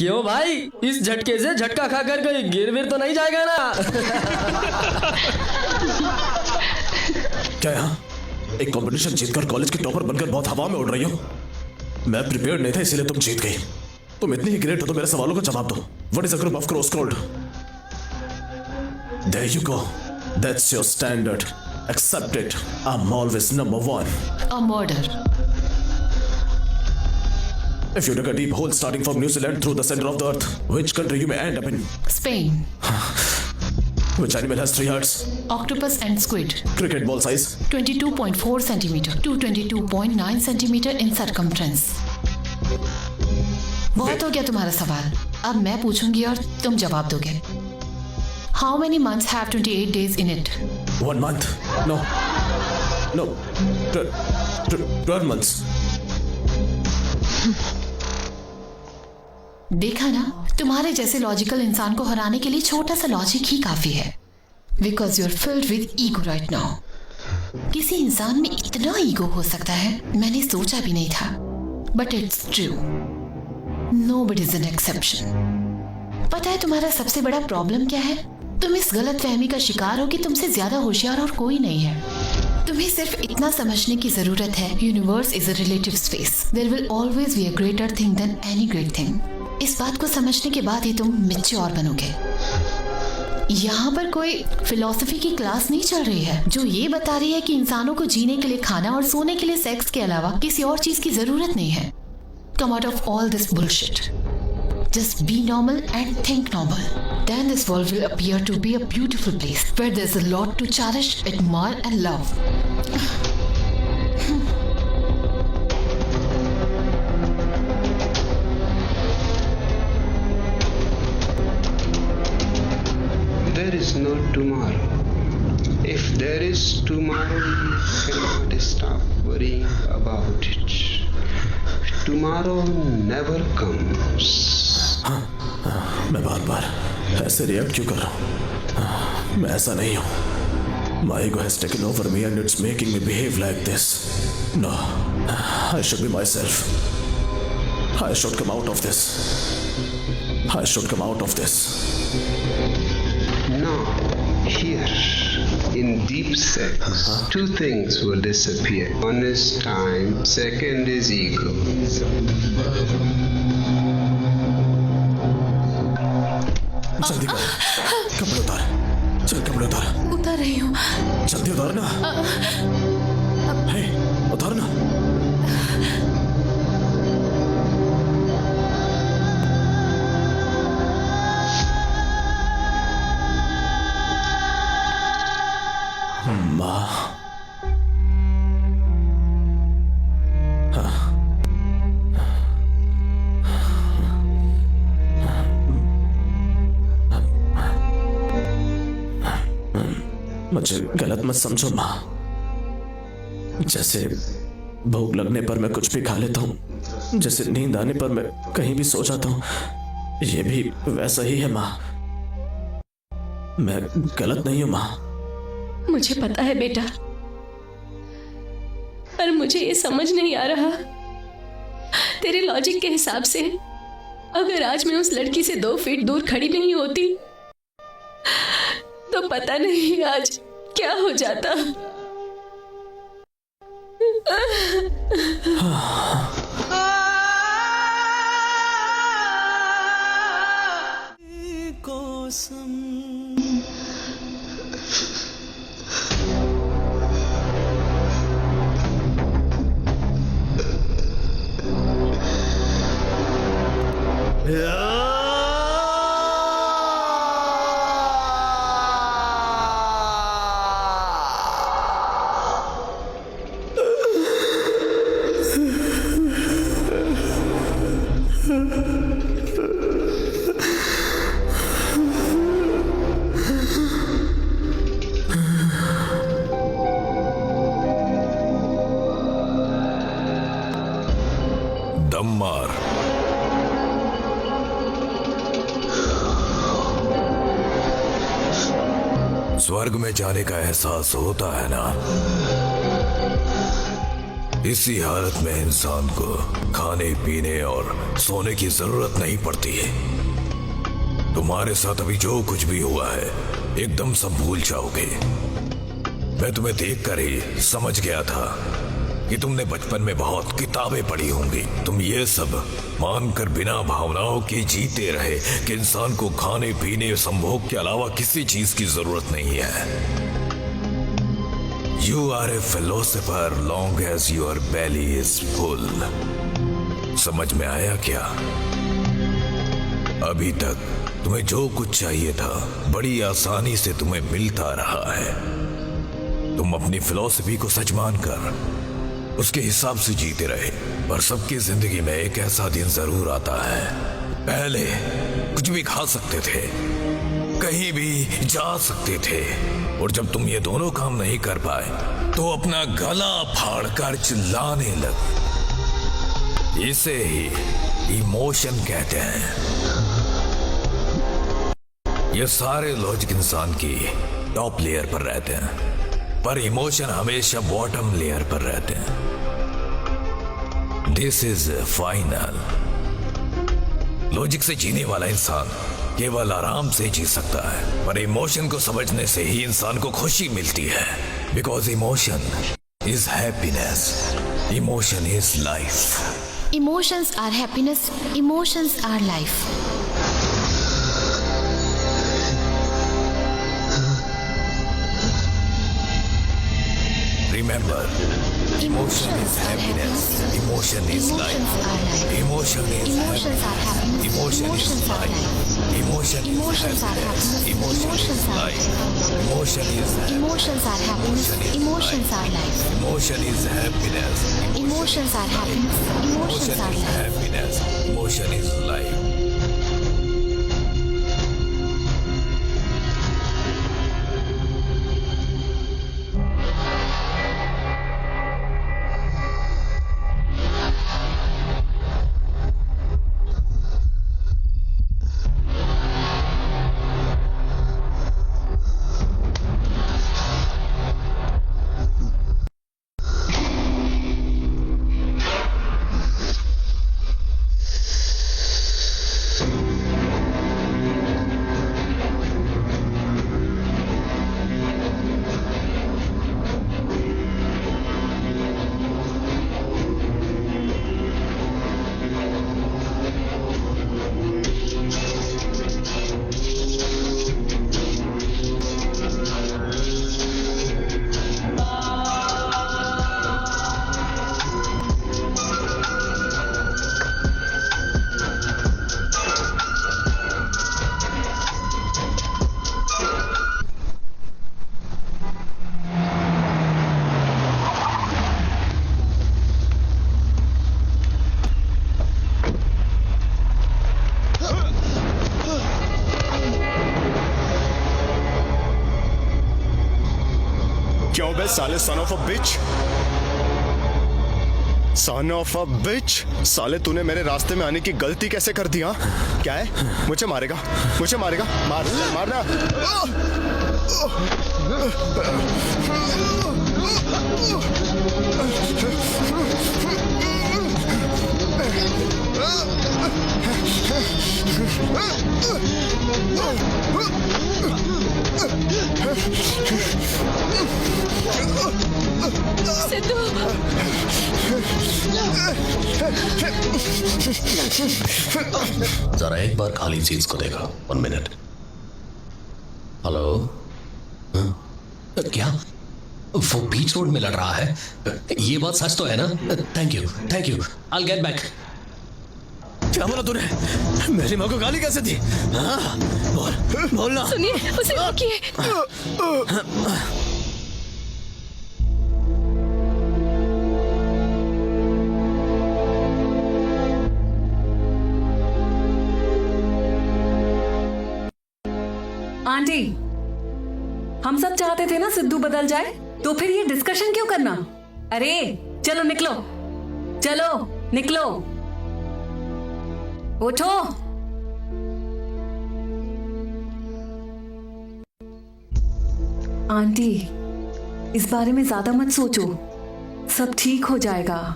क्यों भाई, इस झटके से झटका खाकर कोई गिर विर तो नहीं जाएगा ना? क्या यहाँ एक कंपटीशन जीतकर कॉलेज के टॉपर बनकर बहुत हवा में उड़ रही हो? मैं प्रिपेयर्ड नहीं था इसीलिए तुम जीत गई। तुम इतनी ही ग्रेट हो तो मेरे सवालों का जवाब दो। What is a group of cross called? There you go. That's your standard. Accept it. I'm always number one. A murder. If you dig a deep hole starting from New Zealand through the center of the earth, which country you may end up in? Spain. Which animal has 3 hearts? Octopus and squid. Cricket ball size? 22.4 centimeter to 22.9 centimeter in circumference. बहुत हो गया तुम्हारा सवाल। अब मैं पूछूंगी और तुम जवाब दोगे। How many months have 28 days in it? 1 month? No. 12 months. देखा ना, तुम्हारे जैसे लॉजिकल इंसान को हराने के लिए छोटा सा लॉजिक ही काफी है। Because you're filled with ego right now. किसी इंसान में इतना ईगो हो सकता है, मैंने सोचा भी नहीं था। But it's true. Nobody is an exception. पता है तुम्हारा सबसे बड़ा प्रॉब्लम क्या है? तुम इस गलत फहमी का शिकार हो कि तुमसे ज्यादा होशियार और कोई नहीं है। तुम्हें सिर्फ इतना समझने की जरूरत है, universe is a relative space. There will always be a greater thing than any great thing. इस बात को समझने के बाद ही तुम मैच्योर बनोगे। यहाँ पर कोई फिलॉसफी की क्लास नहीं चल रही है जो ये बता रही है कि इंसानों को जीने के लिए खाना और सोने के लिए सेक्स के अलावा किसी और चीज की जरूरत नहीं है। Come out of all this bullshit. Just be normal and think normal. Then this world will appear to be a beautiful place where there's a lot to cherish, admire and love. There is no tomorrow. If there is tomorrow, you cannot stop worrying about it. Tomorrow never comes. मैं बार बार ऐसे react क्यों कर रहा हूँ? मैं ऐसा नहीं हूँ। My ego has taken over me and it's making me behave like this. No, I should be myself. I should come out of this. I should come out of this. Now, here, in deep sex, 2 things will disappear. One is time, second is ego. जल्दी कर, कपड़े उतार। चल कपड़े उतार। उतार रही हूँ। जल्दी उतार ना। हे, उतार ना। माँ। मुझे गलत मत समझो माँ। जैसे भूख लगने पर मैं कुछ भी खा लेता हूँ, जैसे नींद आने पर मैं कहीं भी सो जाता हूँ, ये भी वैसा ही है माँ। मैं गलत नहीं हूँ माँ। मुझे पता है बेटा, पर मुझे ये समझ नहीं आ रहा। तेरे लॉजिक के हिसाब से अगर आज मैं उस लड़की से 2 फीट दूर खड़ी नहीं होती तो पता नहीं आज क्या हो जाता। दम्मार। स्वर्ग में जाने का एहसास होता है ना? इसी हालत में इंसान को खाने पीने और सोने की जरूरत नहीं पड़ती है। तुम्हारे साथ अभी जो कुछ भी हुआ है एकदम सब भूल जाओगे। मैं तुम्हें देखकर ही समझ गया था कि तुमने बचपन में बहुत किताबें पढ़ी होंगी। तुम ये सब मानकर बिना भावनाओं के जीते रहे कि इंसान को खाने पीने संभोग के अलावा किसी चीज की जरूरत नहीं है। You are a philosopher long as your belly is full. समझ में आया क्या? अभी तक तुम्हें जो कुछ चाहिए था बड़ी आसानी से तुम्हें मिलता रहा है। तुम अपनी फिलॉसफी को सच मानकर उसके हिसाब से जीते रहे। पर सबकी जिंदगी में एक ऐसा दिन जरूर आता है, पहले कुछ भी खा सकते थे, कहीं भी जा सकते थे, और जब तुम ये दोनों काम नहीं कर पाए तो अपना गला फाड़कर चिल्लाने लगे। इसे ही इमोशन कहते हैं। ये सारे लॉजिक इंसान की टॉप लेयर पर रहते हैं, पर इमोशन हमेशा बॉटम लेयर पर रहते हैं। This is final. लॉजिक से जीने वाला इंसान केवल आराम से जी सकता है, पर इमोशन को समझने से ही इंसान को खुशी मिलती है। Because emotion is happiness, emotion is life. Emotions are happiness, emotions our life. Remember, emotion is happiness, emotion is life, emotion is happiness, emotion is life, emotion is happiness, emotion is life, emotion is Emotions are happiness, emotions are life. emotion is happiness, Emotions are happiness, emotions emotion are is life. happiness, emotion is life. क्यों बे साले son of a beach, son of a बिच। साले तूने मेरे रास्ते में आने की गलती कैसे कर दी? हाँ क्या है? मुझे मारेगा, मुझे मारेगा, मार मारना। सिद्धू, जरा एक बार खाली चीज को देखा। 1 मिनट। हेलो, क्या वो बीच रोड में लड़ रहा है? ये बात सच तो है ना? Thank you, thank you, I get back. क्या बोला तूने? मेरी माँ को गाली कैसे दी? हाँ? बोलना। सुनिए, उसे रोकिए। आंटी, हम सब चाहते थे ना सिद्धू बदल जाए, तो फिर ये डिस्कशन क्यों करना? अरे चलो निकलो, चलो निकलो, उठो। आंटी, इस बारे में ज्यादा मत सोचो। सब ठीक हो जाएगा।